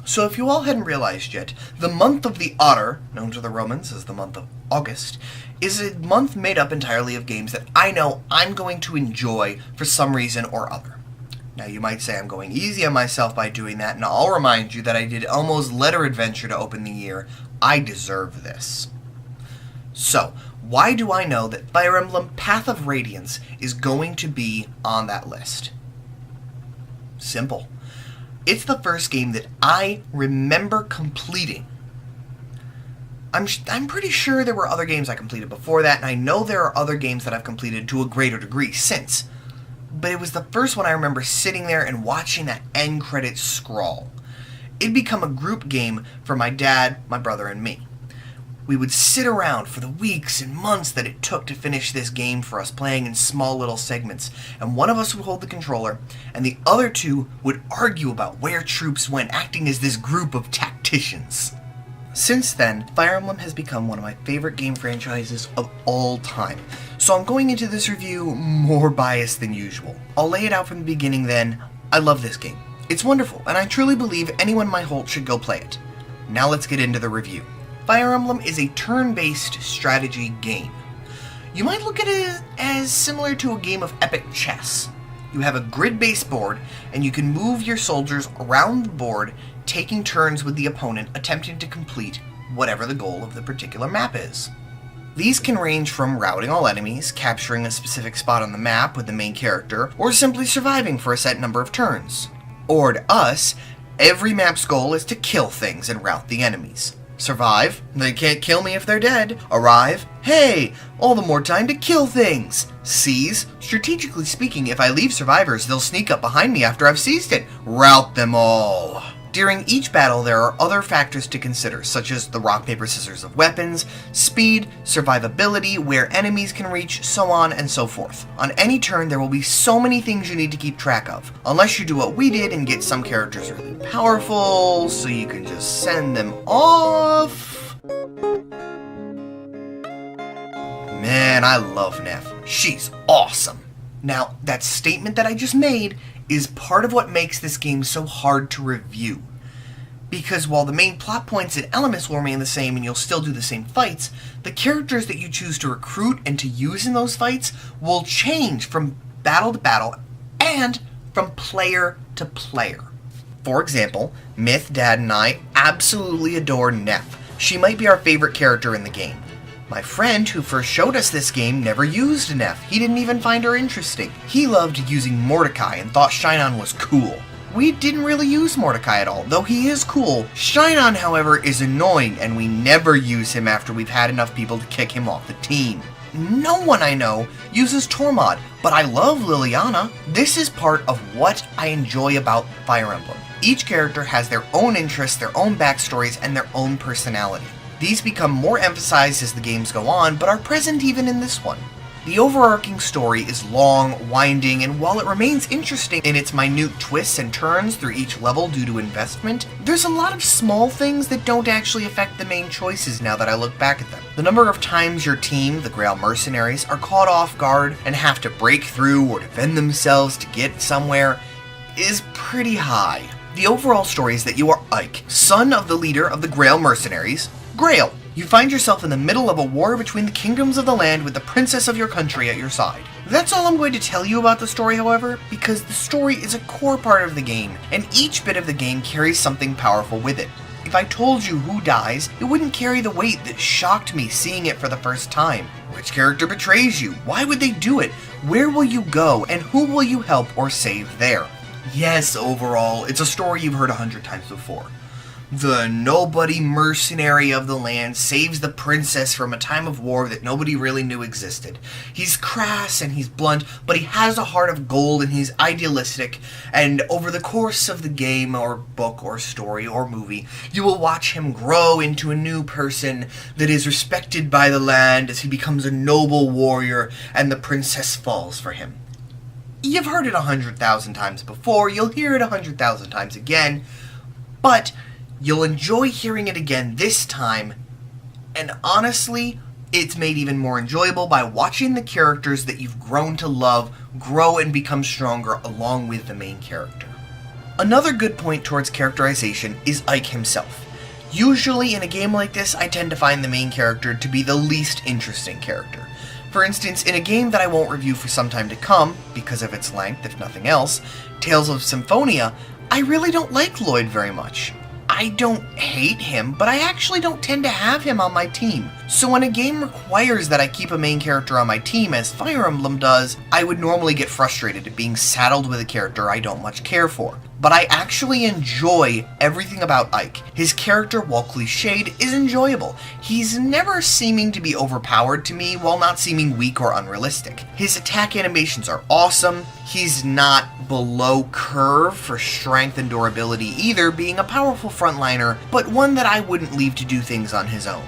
So if you all hadn't realized yet, the month of the Otter, known to the Romans as the month of August, is a month made up entirely of games that I know I'm going to enjoy for some reason or other. Now you might say I'm going easy on myself by doing that, and I'll remind you that I did Elmo's Letter Adventure to open the year. I deserve this. So, why do I know that Fire Emblem Path of Radiance is going to be on that list? Simple. It's the first game that I remember completing. I'm pretty sure there were other games I completed before that, and I know there are other games that I've completed to a greater degree since. But it was the first one I remember sitting there and watching that end credits scroll. It'd become a group game for my dad, my brother, and me. We would sit around for the weeks and months that it took to finish this game for us, playing in small little segments, and one of us would hold the controller, and the other two would argue about where troops went, acting as this group of tacticians. Since then, Fire Emblem has become one of my favorite game franchises of all time, so I'm going into this review more biased than usual. I'll lay it out from the beginning then. I love this game. It's wonderful, and I truly believe anyone my Holt should go play it. Now let's get into the review. Fire Emblem is a turn-based strategy game. You might look at it as similar to a game of epic chess. You have a grid-based board, and you can move your soldiers around the board, taking turns with the opponent, attempting to complete whatever the goal of the particular map is. These can range from routing all enemies, capturing a specific spot on the map with the main character, or simply surviving for a set number of turns. Or to us, every map's goal is to kill things and rout the enemies. Survive, they can't kill me if they're dead. Arrive, hey, all the more time to kill things. Seize, strategically speaking, if I leave survivors, they'll sneak up behind me after I've seized it. Rout them all. During each battle, there are other factors to consider, such as the rock, paper, scissors of weapons, speed, survivability, where enemies can reach, so on and so forth. On any turn, there will be so many things you need to keep track of, unless you do what we did and get some characters really powerful, so you can just send them off. Man, I love Neff. She's awesome. Now, that statement that I just made is part of what makes this game so hard to review. Because while the main plot points and elements will remain the same and you'll still do the same fights, the characters that you choose to recruit and to use in those fights will change from battle to battle and from player to player. For example, Myth, Dad, and I absolutely adore Neff. She might be our favorite character in the game. My friend who first showed us this game never used Neff. He didn't even find her interesting. He loved using Mordecai and thought Shinon was cool. We didn't really use Mordecai at all, though he is cool. Shinon, however, is annoying, and we never use him after we've had enough people to kick him off the team. No one I know uses Tormod, but I love Liliana. This is part of what I enjoy about Fire Emblem. Each character has their own interests, their own backstories, and their own personality. These become more emphasized as the games go on, but are present even in this one. The overarching story is long, winding, and while it remains interesting in its minute twists and turns through each level due to investment, there's a lot of small things that don't actually affect the main choices now that I look back at them. The number of times your team, the Grail Mercenaries, are caught off guard and have to break through or defend themselves to get somewhere is pretty high. The overall story is that you are Ike, son of the leader of the Grail Mercenaries, Grail. You find yourself in the middle of a war between the kingdoms of the land with the princess of your country at your side. That's all I'm going to tell you about the story, however, because the story is a core part of the game, and each bit of the game carries something powerful with it. If I told you who dies, it wouldn't carry the weight that shocked me seeing it for the first time. Which character betrays you? Why would they do it? Where will you go, and who will you help or save there? Yes, overall, it's a story you've heard 100 times before. The nobody mercenary of the land saves the princess from a time of war that nobody really knew existed. He's crass and he's blunt, but he has a heart of gold and he's idealistic, and over the course of the game or book or story or movie, you will watch him grow into a new person that is respected by the land as he becomes a noble warrior and the princess falls for him. You've heard it 100,000 times before, you'll hear it 100,000 times again, but you'll enjoy hearing it again this time, and honestly, it's made even more enjoyable by watching the characters that you've grown to love grow and become stronger along with the main character. Another good point towards characterization is Ike himself. Usually in a game like this, I tend to find the main character to be the least interesting character. For instance, in a game that I won't review for some time to come, because of its length if nothing else, Tales of Symphonia, I really don't like Lloyd very much. I don't hate him, but I actually don't tend to have him on my team. So when a game requires that I keep a main character on my team, as Fire Emblem does, I would normally get frustrated at being saddled with a character I don't much care for. But I actually enjoy everything about Ike. His character, while cliched, is enjoyable. He's never seeming to be overpowered to me, while not seeming weak or unrealistic. His attack animations are awesome. He's not below curve for strength and durability either, being a powerful frontliner, but one that I wouldn't leave to do things on his own.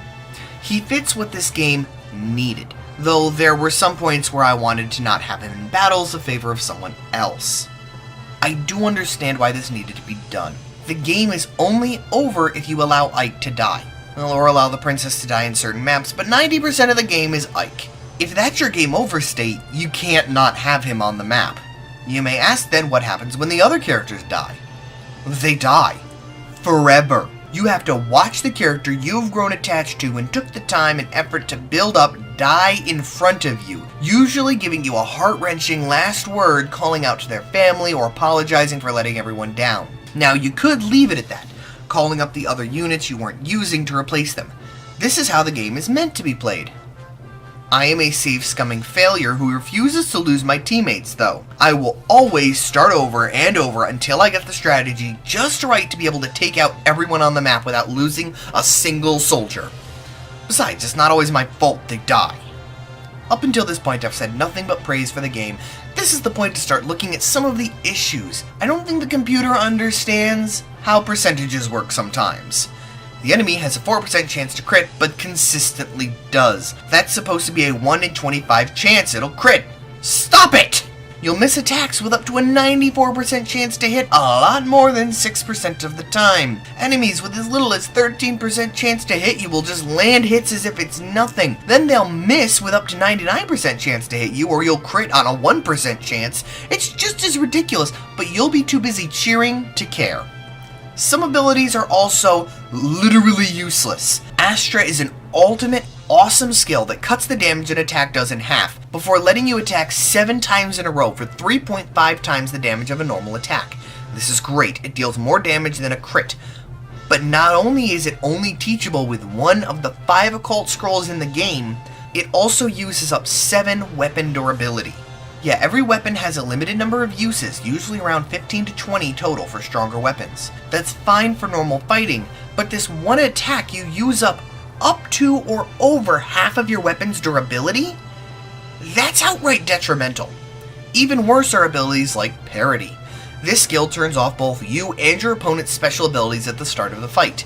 He fits what this game needed, though there were some points where I wanted to not have him in battles in favor of someone else. I do understand why this needed to be done. The game is only over if you allow Ike to die. Or allow the princess to die in certain maps, but 90% of the game is Ike. If that's your game over state, you can't not have him on the map. You may ask then what happens when the other characters die. They die. Forever. You have to watch the character you've grown attached to and took the time and effort to build up die in front of you, usually giving you a heart-wrenching last word, calling out to their family or apologizing for letting everyone down. Now you could leave it at that, calling up the other units you weren't using to replace them. This is how the game is meant to be played. I am a safe-scumming failure who refuses to lose my teammates, though. I will always start over and over until I get the strategy just right to be able to take out everyone on the map without losing a single soldier. Besides, it's not always my fault they die. Up until this point, I've said nothing but praise for the game. This is the point to start looking at some of the issues. I don't think the computer understands how percentages work sometimes. The enemy has a 4% chance to crit, but consistently does. That's supposed to be a 1 in 25 chance it'll crit. Stop it! You'll miss attacks with up to a 94% chance to hit a lot more than 6% of the time. Enemies with as little as 13% chance to hit you will just land hits as if it's nothing. Then they'll miss with up to 99% chance to hit you, or you'll crit on a 1% chance. It's just as ridiculous, but you'll be too busy cheering to care. Some abilities are also literally useless. Astra is an ultimate awesome skill that cuts the damage an attack does in half, before letting you attack 7 times in a row for 3.5 times the damage of a normal attack. This is great, it deals more damage than a crit. But not only is it only teachable with one of the 5 occult scrolls in the game, it also uses up 7 weapon durability. Yeah, every weapon has a limited number of uses, usually around 15 to 20 total for stronger weapons. That's fine for normal fighting, but this one attack you use up to or over half of your weapon's durability? That's outright detrimental. Even worse are abilities like Parity. This skill turns off both you and your opponent's special abilities at the start of the fight.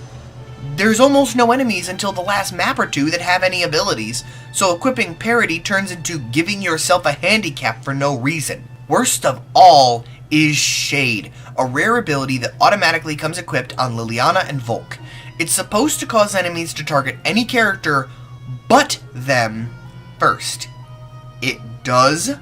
There's almost no enemies until the last map or two that have any abilities, so equipping Parity turns into giving yourself a handicap for no reason. Worst of all is Shade, a rare ability that automatically comes equipped on Liliana and Volk. It's supposed to cause enemies to target any character but them first. It does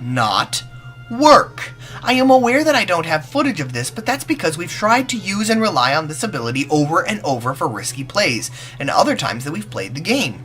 not work. I am aware that I don't have footage of this, but that's because we've tried to use and rely on this ability over and over for risky plays, and other times that we've played the game.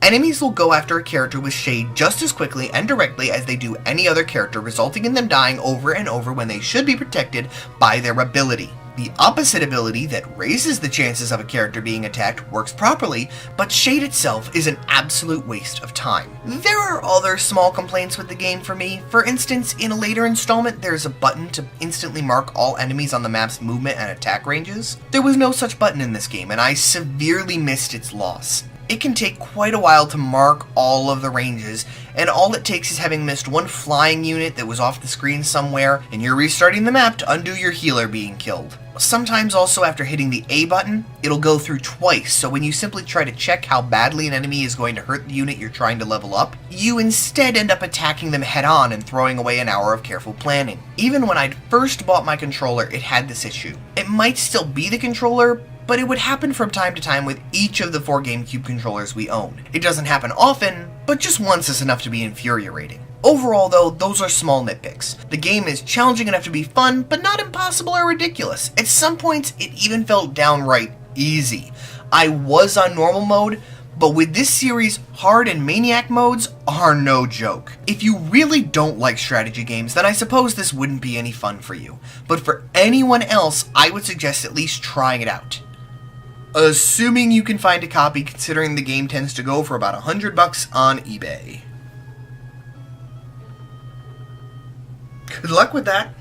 Enemies will go after a character with Shade just as quickly and directly as they do any other character, resulting in them dying over and over when they should be protected by their ability. The opposite ability that raises the chances of a character being attacked works properly, but Shade itself is an absolute waste of time. There are other small complaints with the game for me. For instance, in a later installment, there's a button to instantly mark all enemies on the map's movement and attack ranges. There was no such button in this game, and I severely missed its loss. It can take quite a while to mark all of the ranges, and all it takes is having missed one flying unit that was off the screen somewhere, and you're restarting the map to undo your healer being killed. Sometimes also after hitting the A button, it'll go through twice, so when you simply try to check how badly an enemy is going to hurt the unit you're trying to level up, you instead end up attacking them head on and throwing away an hour of careful planning. Even when I'd first bought my controller, it had this issue. It might still be the controller, but it would happen from time to time with each of the 4 GameCube controllers we own. It doesn't happen often, but just once is enough to be infuriating. Overall though, those are small nitpicks. The game is challenging enough to be fun, but not impossible or ridiculous. At some points, it even felt downright easy. I was on normal mode, but with this series, hard and maniac modes are no joke. If you really don't like strategy games, then I suppose this wouldn't be any fun for you. But for anyone else, I would suggest at least trying it out. Assuming you can find a copy, considering the game tends to go for about $100 on eBay. Good luck with that.